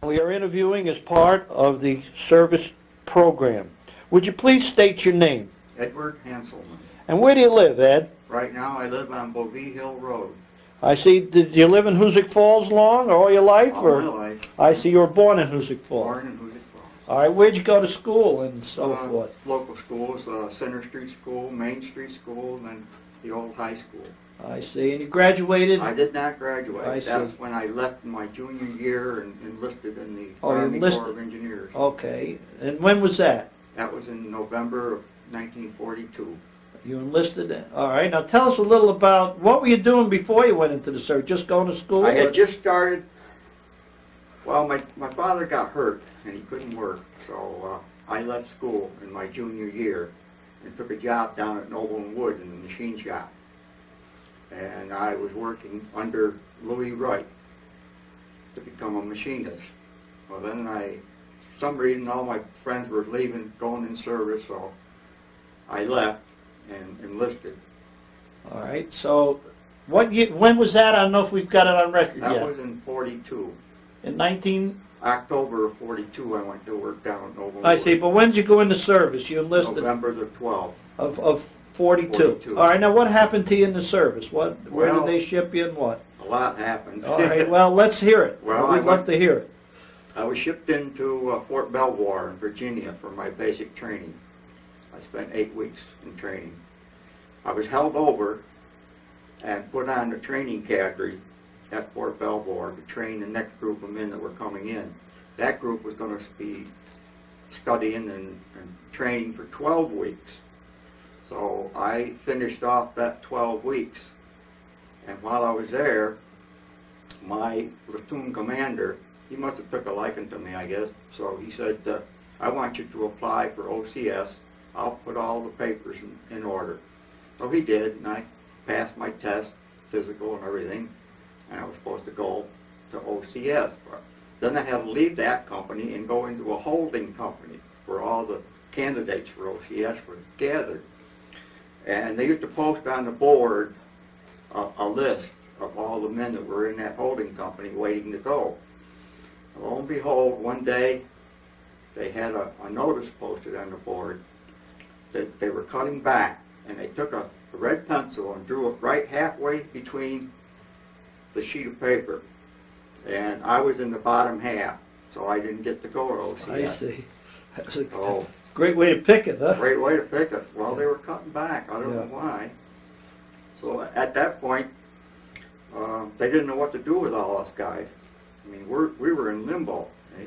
We are interviewing as part of the service program. Would you please state your name? Edward Hanselman. And where do you live, Ed? Right now I live on Bovee Hill Road. I see. Did you live in Hoosick Falls long, or all your life? All my life. I see you were born in Hoosick Falls. Born in Hoosick Falls. All right, where'd you go to school and so forth? Local schools, Center Street School, Main Street School, and then the old high school. I see. And you graduated? I did not graduate. I see. That's when I left in my junior year and enlisted in the Oh, Army enlisted. Corps of Engineers. Okay. And when was that? That was in November of 1942. You enlisted? All right. Now tell us a little about, what were you doing before you went into the service? Just going to school? I had just started. Well, my father got hurt and he couldn't work, so I left school in my junior year and took a job down at Noble and Wood in the machine shop. And I was working under Louis Wright to become a machinist. Well, then for some reason, all my friends were leaving, going in service, so I left and enlisted. All right. So what year, when was that? I don't know if we've got it on record yet. That was in 42. In 19... October of 42, I went to work down at Noble and I Wood. see. But when did you go into service? You enlisted? November the 12th. Of 42. 42. All right. Now what happened to you in the service? Where Well, did they ship you and what? A lot happened. All right. Well, let's hear it. Well, We'd love to hear it. I was shipped into Fort Belvoir in Virginia for my basic training. I spent 8 weeks in training. I was held over and put on the training cadre at Fort Belvoir to train the next group of men that were coming in. That group was going to be studying and training for 12 weeks. So I finished off that 12 weeks. And while I was there, my platoon commander, he must have took a liking to me, I guess. So he said, I want you to apply for OCS. I'll put all the papers in order. So he did, and I passed my test, physical and everything, and I was supposed to go to OCS. But then I had to leave that company and go into a holding company where all the candidates for OCS were gathered. And they used to post on the board a list of all the men that were in that holding company waiting to go. Lo and behold, one day they had a notice posted on the board that they were cutting back, and they took a red pencil and drew it right halfway between the sheet of paper. And I was in the bottom half, so I didn't get to go to OCS. I see. That was a great way to pick it, huh? Great way to pick it. Well, they were cutting back. I don't know why. So at that point, they didn't know what to do with all us guys. I mean, we were in limbo. Yeah.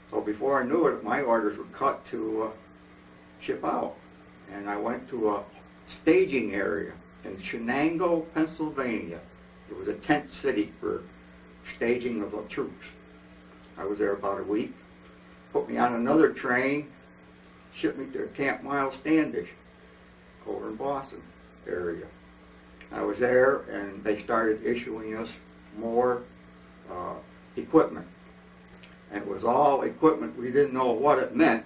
So before I knew it, my orders were cut to ship out. And I went to a staging area in Shenango, Pennsylvania. It was a tent city for staging of the troops. I was there about a week. Put me on another train, shipped me to Camp Miles Standish over in Boston area. I was there, and they started issuing us more equipment. And it was all equipment, we didn't know what it meant,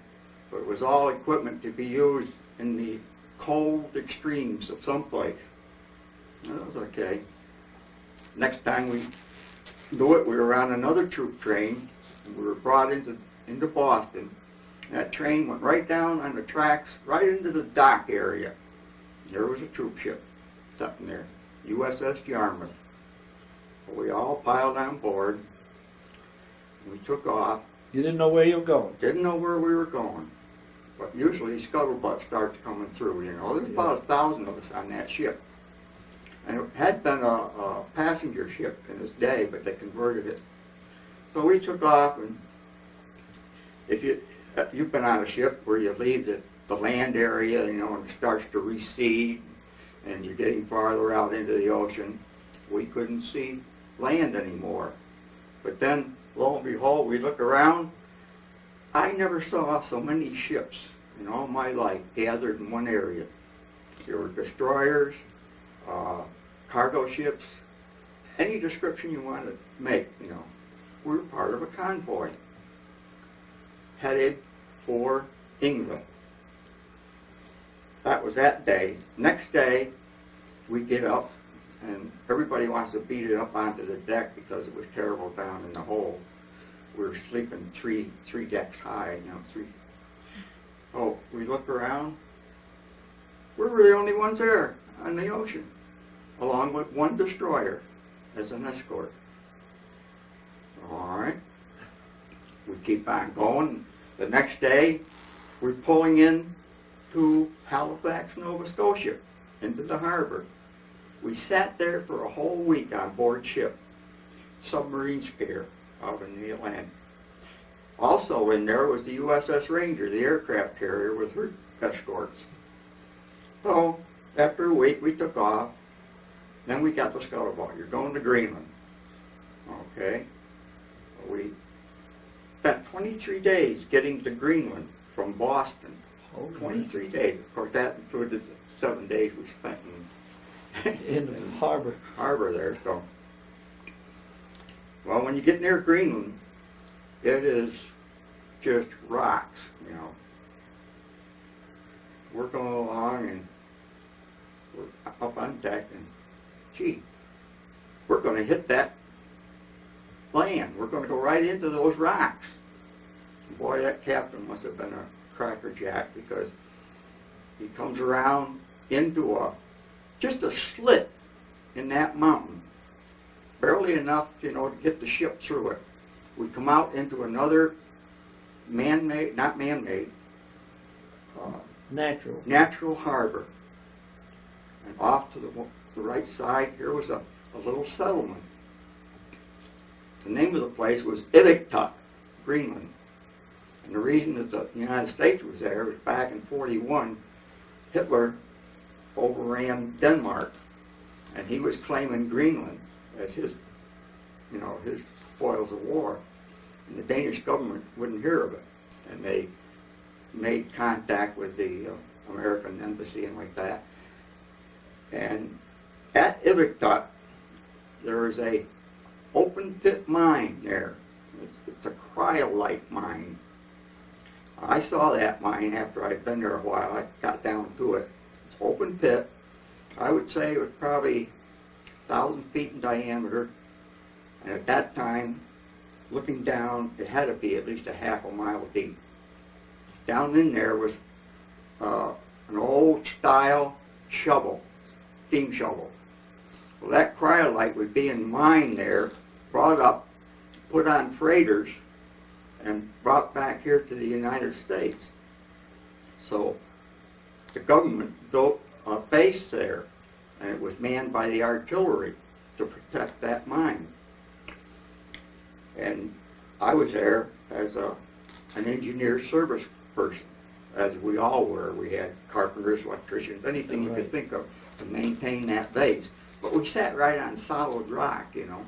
but it was all equipment to be used in the cold extremes of someplace. And that was okay. Next time we knew it, we were on another troop train, and we were brought into Boston. And that train went right down on the tracks, right into the dock area. And there was a troop ship sitting there, USS Yarmouth. We all piled on board. We took off. You didn't know where you were going? Didn't know where we were going. But usually scuttlebutt starts coming through, you know. There's about 1,000 of us on that ship. And it had been a passenger ship in its day, but they converted it. So we took off, and if you've been on a ship where you leave the land area, you know, and it starts to recede, and you're getting farther out into the ocean, we couldn't see land anymore. But then, lo and behold, we look around. I never saw so many ships in all my life gathered in one area. There were destroyers, cargo ships, any description you want to make, you know. We were part of a convoy headed for England. That was that day. Next day, we get up, and everybody wants to beat it up onto the deck because it was terrible down in the hold. we were sleeping three decks high, three. Oh, we look around. We were the only ones there on the ocean, along with one destroyer as an escort. All right. We keep on going. The next day, we're pulling in to Halifax, Nova Scotia, into the harbor. We sat there for a whole week on board ship, submarine scare out in the Atlantic. Also in there was the USS Ranger, the aircraft carrier, with her escorts. So after a week, we took off. Then we got the scuttlebutt. You're going to Greenland. Okay. We spent 23 days getting to Greenland from Boston. 23 days. Of course, that included the 7 days we spent in the harbor. Harbor there. So, well, when you get near Greenland, it is just rocks, you know. We're going along and we're up on deck and, gee, we're going to hit that land. We're going to go right into those rocks. Boy, that captain must have been a crackerjack, because he comes around into just a slit in that mountain, barely enough, you know, to get the ship through it. We come out into another man-made, not man-made, natural harbor. And off to the right side, here was a little settlement. The name of the place was Iviktuk, Greenland. And the reason that the United States was there was back in 41, Hitler overran Denmark, and he was claiming Greenland as his, you know, his spoils of war. And the Danish government wouldn't hear of it, and they made contact with the American embassy and like that. And at Iviktuk, there is a open pit mine there. It's a cryolite mine. I saw that mine after I'd been there a while. I got down to it. It's open pit. I would say it was probably 1,000 feet in diameter. And at that time, looking down, it had to be at least a half a mile deep. Down in there was an old style shovel, steam shovel. Well, that cryolite was being mined there, brought up, put on freighters, and brought back here to the United States. So the government built a base there, and it was manned by the artillery to protect that mine. And I was there as an engineer service person, as we all were. We had carpenters, electricians, anything you could think of to maintain that base. But we sat right on solid rock, you know.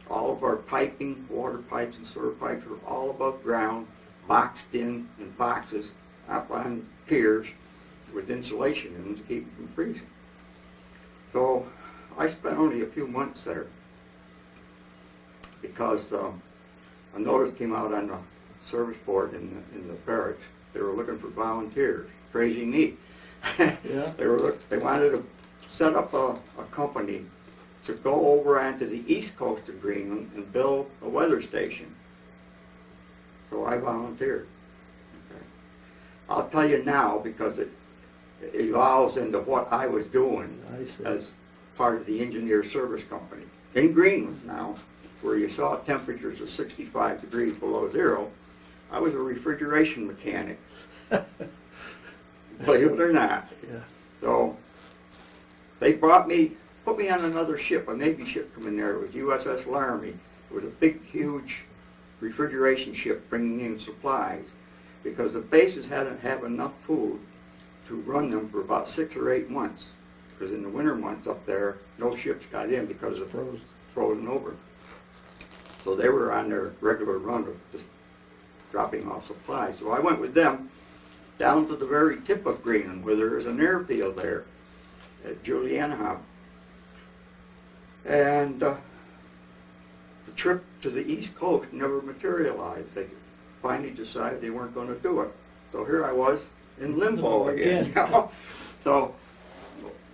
All of our piping, water pipes and sewer pipes were all above ground, boxed in boxes up on piers with insulation in them to keep them from freezing. So I spent only a few months there, because a notice came out on the service board in the barracks. They were looking for volunteers. Crazy neat. Yeah. They wanted to set up a company to go over onto the east coast of Greenland and build a weather station. So I volunteered. Okay. I'll tell you now, because it evolves into what I was doing as part of the engineer service company. In Greenland now, where you saw temperatures of 65 degrees below zero, I was a refrigeration mechanic. Believe it or not. Yeah. So they put me on another ship, a Navy ship coming there. It was USS Laramie. It was a big, huge refrigeration ship bringing in supplies, because the bases hadn't have enough food to run them for about 6 or 8 months. Because in the winter months up there, no ships got in because of frozen over. So they were on their regular run of just dropping off supplies. So I went with them down to the very tip of Greenland, where there is an airfield there at Julianehab. And the trip to the East Coast never materialized. They finally decided they weren't going to do it. So here I was in limbo again. You know? So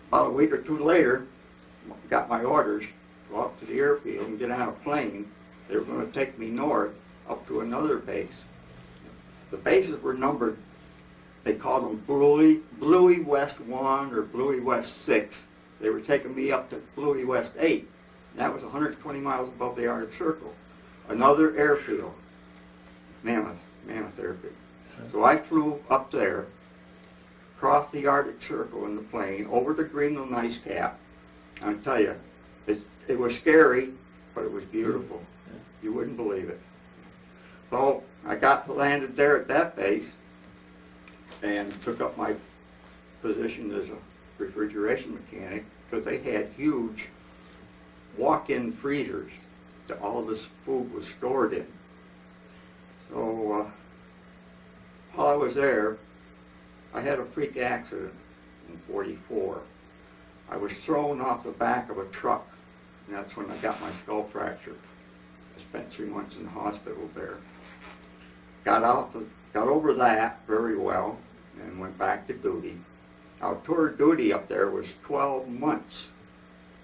about a week or two later, got my orders to go up to the airfield and get on a plane. They were going to take me north up to another base. The bases were numbered. They called them Bluey West 1 or Bluey West 6. They were taking me up to Bluey West 8. That was 120 miles above the Arctic Circle. Another airfield, Mammoth Airfield. So I flew up there, crossed the Arctic Circle in the plane, over the Greenland ice cap. I'll tell you, it was scary, but it was beautiful. You wouldn't believe it. So I landed there at that base and took up my position as a refrigeration mechanic, because they had huge walk-in freezers that all this food was stored in. So while I was there, I had a freak accident in '44. I was thrown off the back of a truck, and that's when I got my skull fracture. I spent 3 months in the hospital there. Got over that very well, and went back to duty. Our tour duty up there was 12 months,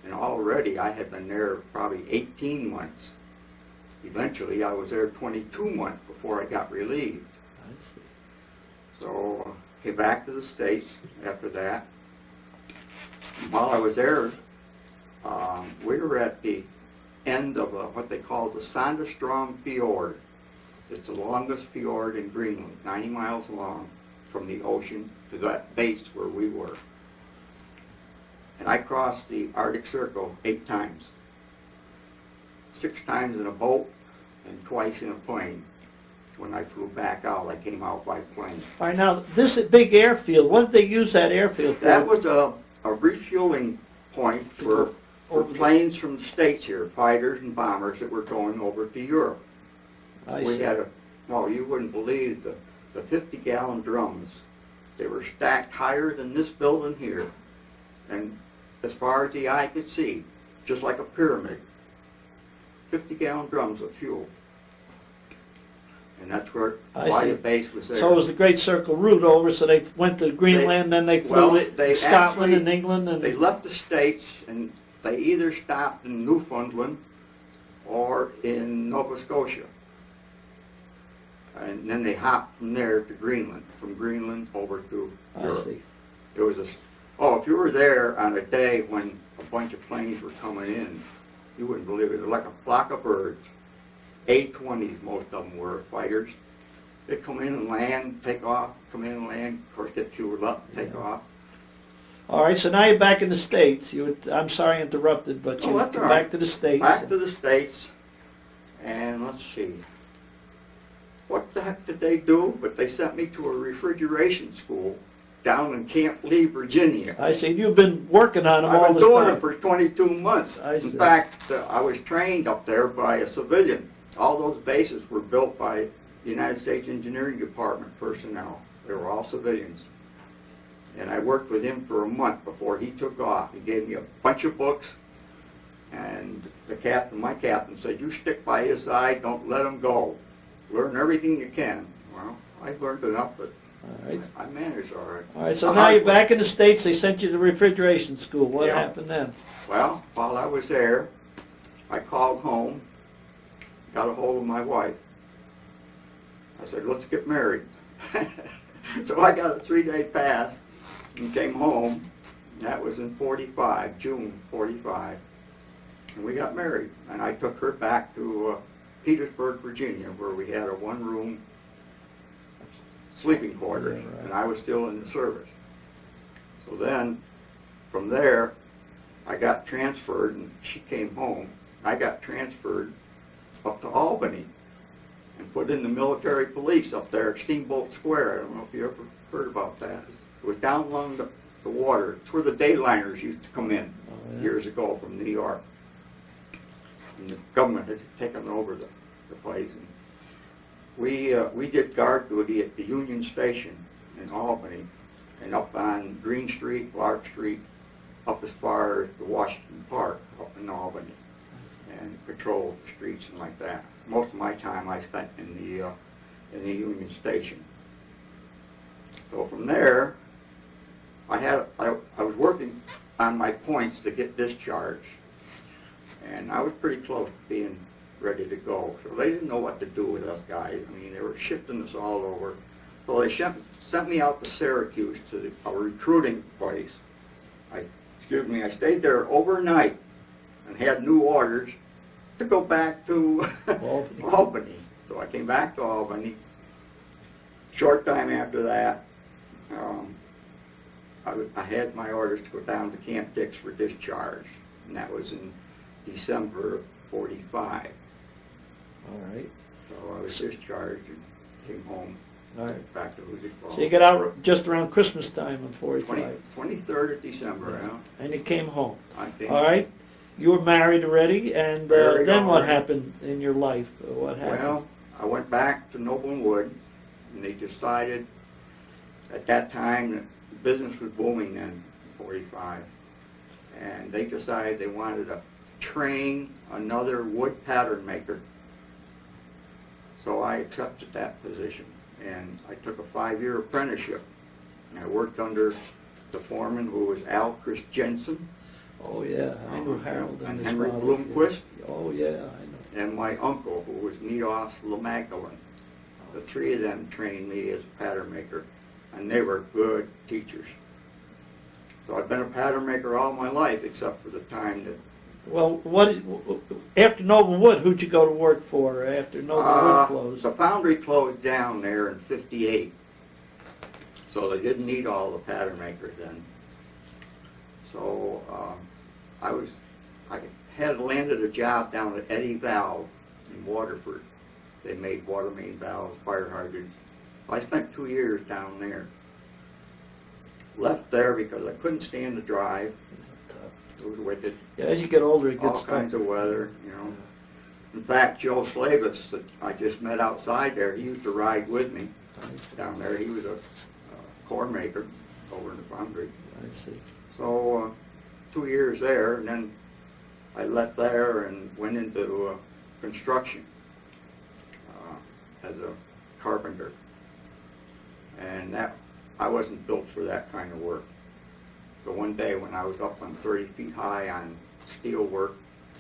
and already I had been there probably 18 months. Eventually, I was there 22 months before I got relieved. I see. So came back to the States after that. And while I was there, we were at the end of what they call the Sandestrom Fjord. It's the longest fjord in Greenland, 90 miles long, from the ocean to that base where we were. And I crossed the Arctic Circle 8 times. 6 times in a boat and twice in a plane. When I flew back out, I came out by plane. All right, now, this big airfield, what did they use that airfield for? That was a refueling point for planes from the States here, fighters and bombers that were going over to Europe. We had well, you wouldn't believe the 50-gallon drums. They were stacked higher than this building here, and as far as the eye could see, just like a pyramid. 50-gallon drums of fuel. And that's why the base was there. So it was the Great Circle route over, so they went to Greenland, then they flew to Scotland and England. And they left the States, and they either stopped in Newfoundland or in Nova Scotia. And then they hopped from there to Greenland, from Greenland over to Europe. I see. It was if you were there on a day when a bunch of planes were coming in, you wouldn't believe it. It was like a flock of birds. A-20s, most of them were fighters. They'd come in and land, take off, come in and land, of course get fueled up, take off. All right, so now you're back in the States. I'm sorry I interrupted, but you're back to the States. Back to the States, and let's see. What the heck did they do? But they sent me to a refrigeration school down in Camp Lee, Virginia. I see. You've been working on them all this time. I've been doing it for 22 months. In fact, I was trained up there by a civilian. All those bases were built by the United States Engineering Department personnel. They were all civilians. And I worked with him for a month before he took off. He gave me a bunch of books, and my captain said, "You stick by his side, don't let him go. Learn everything you can." Well, I learned enough, but I managed all right. All right, so now you're back in the States. They sent you to refrigeration school. What happened then? Well, while I was there, I called home, got a hold of my wife. I said, "Let's get married." So I got a 3-day pass and came home. That was in '45, June '45. And we got married. And I took her back to Petersburg, Virginia, where we had a 1-room sleeping quarters, and I was still in the service. So then, from there, I got transferred, and she came home. I got transferred up to Albany and put in the military police up there at Steamboat Square. I don't know if you ever heard about that. It was down along the water. It's where the dayliners used to come in years ago from New York. And the government had taken over the place. And we did guard duty at the Union Station in Albany, and up on Green Street, Clark Street, up as far as the Washington Park up in Albany, and patrolled the streets and like that. Most of my time I spent in the Union Station. So from there, I was working on my points to get discharged, and I was pretty close to being ready to go. So they didn't know what to do with us guys. I mean, they were shifting us all over. So they sent me out to Syracuse to a recruiting place. I stayed there overnight and had new orders to go back to Albany. Albany. So I came back to Albany. Short time after that, I had my orders to go down to Camp Dix for discharge, and that was in December of '45. All right. So I was discharged and came home. All right. Back to Hoosick Falls. So you got out just around Christmas time in 45. 23rd of December, yeah. And you came home. I came All right. You were married already, and Married then what already. happened in your life? What happened? Well, I went back to Noble and Wood, and they decided at that time that business was booming then, in 45, and they decided they wanted to train another wood pattern maker. So I accepted that position, and I took a 5-year apprenticeship. And I worked under the foreman, who was Al Christensen, Oh yeah, I knew Harold and this Henry model. Bloomquist, Oh yeah, I know. and my uncle, who was Neos Lamagdalene. The three of them trained me as a pattern maker, and they were good teachers. So I've been a pattern maker all my life, except for the time that... Well, what after Noble Wood, who'd you go to work for after Noble Wood closed? The foundry closed down there in '58, so they didn't need all the pattern makers then. So I had landed a job down at Eddie Valve in Waterford. They made water main valves, fire hydrants. I spent 2 years down there. Left there because I couldn't stand the drive. It was wicked. Yeah, as you get older, it All gets kinds tougher. of weather, you know. In fact, Joe Slavis, that I just met outside there, he used to ride with me down there. He was a core maker over in the foundry. I see. So 2 years there, and then I left there and went into construction as a carpenter. And that I wasn't built for that kind of work. So one day when I was up on 30 feet high on steel work,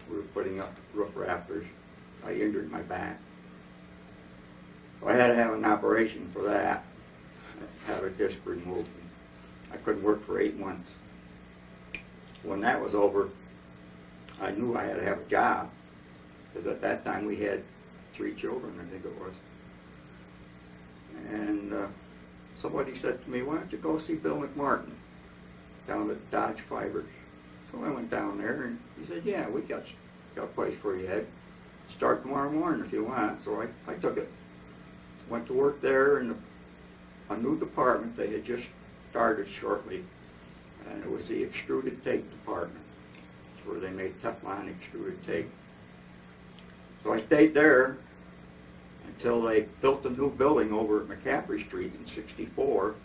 we were putting up roof rafters, I injured my back. So I had to have an operation for that, have a disc removed. I couldn't work for 8 months. When that was over, I knew I had to have a job, because at that time we had 3 children, I think it was. And somebody said to me, why don't you go see Bill McMartin down at Dodge Fibers? So I went down there, and he said, yeah, we got a place for you, Ed. Start tomorrow morning if you want. So I took it. Went to work there in a new department they had just started shortly, and it was the extruded tape department, where they made Teflon extruded tape. So I stayed there until they built a new building over at McCaffrey Street in '64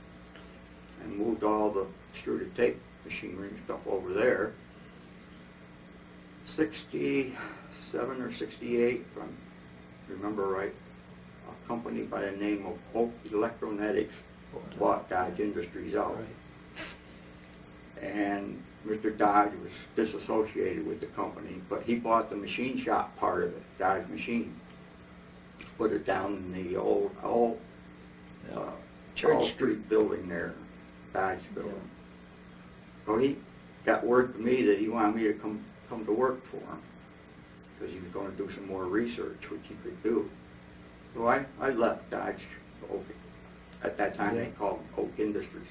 and moved all the extruded tape machinery and stuff over there. 67 or 68, if I remember right, a company by the name of Oak Electronetics bought Dodge Industries out. And Mr. Dodge was disassociated with the company, but he bought the machine shop part of it, Dodge Machine. Put it down in the old Church Street building there, Dodge building. So he got word to me that he wanted me to come to work for him, because he was going to do some more research, which he could do. So I left Dodge Oak. At that time they called them Oak Industries.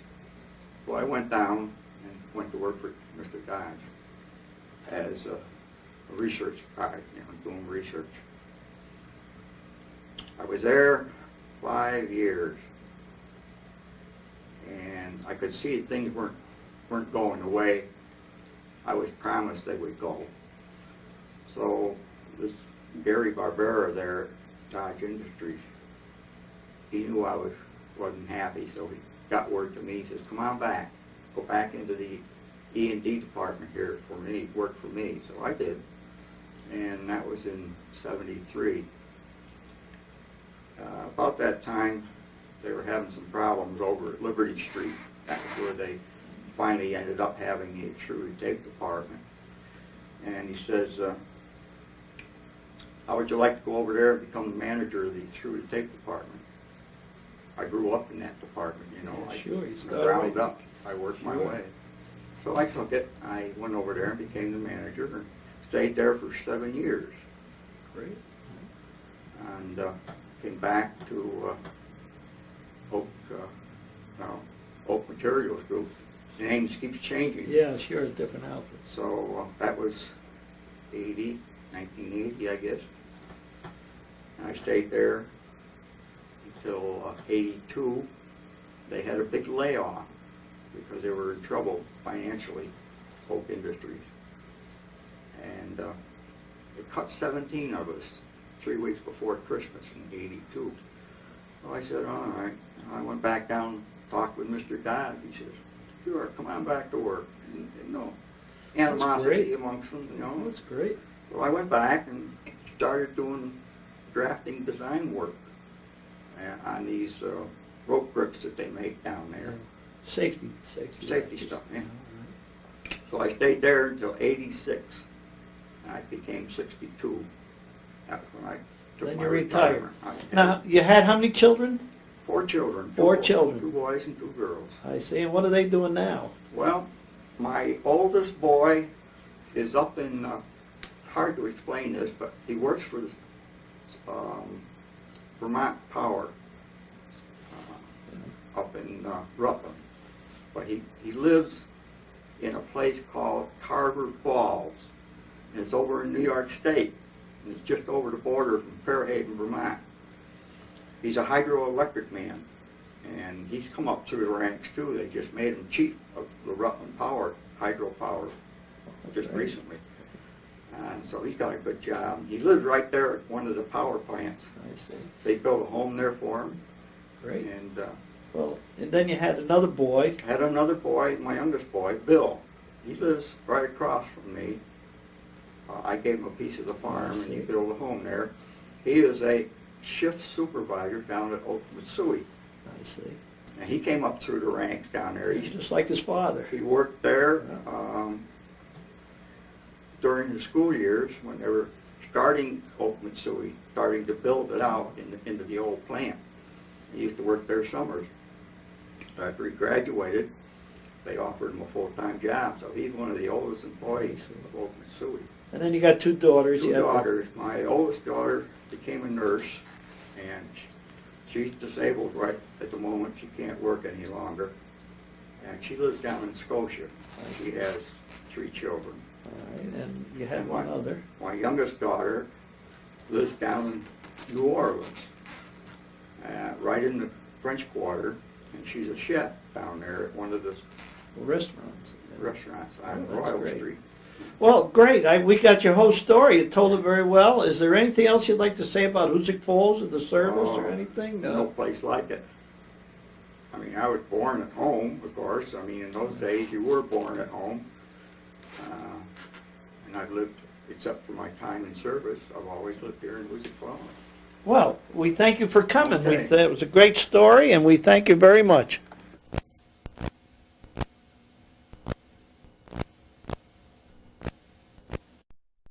So I went down and went to work for Mr. Dodge as a research guy, doing research. I was there 5 years, and I could see things weren't going the way I was promised they would go. So this Gary Barbera there at Dodge Industries, he knew I wasn't happy, so he got word to me. He says, come on back, go back into the E&D department here for me, work for me. So I did, and that was in '73. About that time, they were having some problems over at Liberty Street. That was where they finally ended up having the extruded tape department. And he says, how would you like to go over there and become the manager of the extruded tape department? I grew up in that department, you know. Yeah, I, sure, you from started the ground right- up, I worked my Sure. way. So I took it. I went over there and became the manager and stayed there for 7 years. Great. And came back to Oak Materials Group. The name just keeps changing. Yeah, sure, different outfits. So that was 1980, I guess. And I stayed there until 82. They had a big layoff because they were in trouble financially, Oak Industries. And it cut 17 of us 3 weeks before Christmas in 82. So I said, all right. I went back down, talked with Mr. Dodd. He says, sure, come on back to work. And, no animosity amongst them, you know. That's great. So I went back and started doing drafting design work on these rope grips that they make down there. Safety Stuff, yeah. So I stayed there until 86. And I became 62. That's when I took Then my you retired. retirement. I had Now, you had how many children? 4 children. 4 children. 2 boys and 2 girls. I see. And what are they doing now? Well, my oldest boy is up in, hard to explain this, but he works for Vermont Power up in Rutland. But he lives in a place called Carver Falls. And it's over in New York State. And it's just over the border from Fairhaven, Vermont. He's a hydroelectric man. And he's come up through the ranks too. They just made him chief of the Rutland Power, hydropower, just recently. And so he's got a good job. He lives right there at one of the power plants. I see. They built a home there for him. Great. And Well, and then you had another boy. I had another boy, my youngest boy, Bill. He lives right across from me. I gave him a piece of the farm and he built a home there. He is a shift supervisor down at Oak Mitsui. I see. And he came up through the ranks down there. He's just like his father. He worked there during the school years when they were starting Oak Mitsui, starting to build it out into the old plant. He used to work there summers. After he graduated, they offered him a full-time job, so he's one of the oldest employees of Oak Mitsui. And then you got 2 daughters. 2 daughters. My oldest daughter became a nurse, and she's disabled right at the moment. She can't work any longer. And she lives down in Scotia. She has 3 children. All right, and you had one other. My youngest daughter lives down in New Orleans, right in the French Quarter, and she's a chef down there at one of the Restaurants. on Oh, that's Royal great. Street. Well, great. We got your whole story. You told it very well. Is there anything else you'd like to say about Hoosick Falls or the service or anything? No place like it. I mean, I was born at home, of course. I mean, in those days, you were born at home. And I've lived, except for my time in service, I've always lived here in Hoosick Falls. Well, we thank you for coming. Okay. It was a great story, and we thank you very much.